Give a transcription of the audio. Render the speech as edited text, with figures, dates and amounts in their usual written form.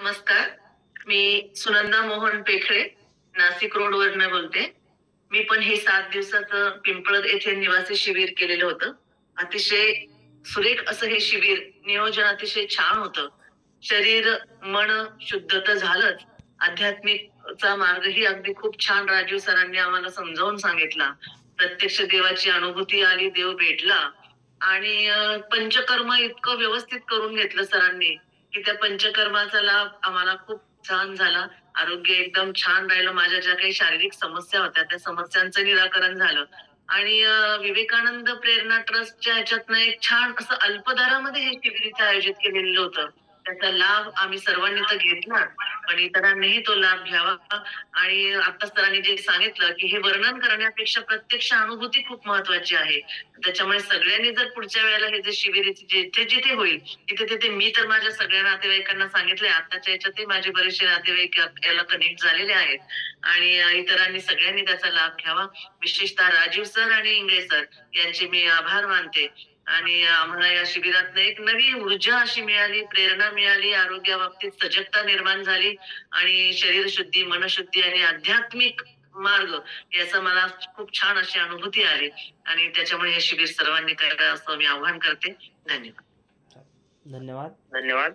नमस्कार. मी सुनंदा मोहन पेखळे, नाशिक रोडवरनं बोलते. मी पण हे 7 दिवसाचं पिंपळद येथे निवासी शिबिर केलेलं होतं. अतिशय सुरेख असं हे शिबिर, नियोजन अतिशय छान होतं. शरीर, मन शुद्ध तर झालंच, आध्यात्मिकचा मार्गही अगदी खूप छान राजीव सरांनी आम्हाला समजावून सांगितला. प्रत्यक्ष देवाची अनुभूती आली, देव भेटला आणि पंचकर्म इतकं व्यवस्थित करून घेतलं सरांनी, की त्या पंचकर्माचा लाभ आम्हाला खूप छान झाला. आरोग्य एकदम छान राहिलं. माझ्या ज्या काही शारीरिक समस्या होत्या, त्या समस्यांचं निराकरण झालं आणि विवेकानंद प्रेरणा ट्रस्टच्या ह्याच्यातनं एक छान असं अल्पदरामध्ये हे शिबिर इथे आयोजित केलेलं होतं. त्याचा लाभ आम्ही सर्वांनी तर घेतला, पण इतरांनीही तो लाभ घ्यावा आणि आता सरांनी जे सांगितलं, की हे वर्णन करण्यापेक्षा प्रत्यक्ष अनुभूती खूप महत्त्वाची आहे. त्याच्यामुळे सगळ्यांनी जर पुढच्या वेळेला हे जे शिबिर जिथे-जिथे होईल, तिथे-तिथे मी तर माझ्या सगळ्या नातेवाईकांना सांगितलंय. आत्ताच्या ह्याच्यातही माझे बरेचसे नातेवाईक याला कनेक्ट झालेले आहेत आणि इतरांनी सगळ्यांनी त्याचा लाभ घ्यावा. विशेषतः राजीव सर आणि इंगळे सर यांचे मी आभार मानते आणि आम्हाला या शिबिरातनं एक नवी ऊर्जा अशी मिळाली, प्रेरणा मिळाली, आरोग्याबाबतीत सजगता निर्माण झाली आणि शरीरशुद्धी, मनशुद्धी आणि आध्यात्मिक मार्ग याचा मला खूप छान अशी अनुभूती आली आणि त्याच्यामुळे हे शिबिर सर्वांनी करावं असं मी आवाहन करते. धन्यवाद. धन्यवाद. धन्यवाद.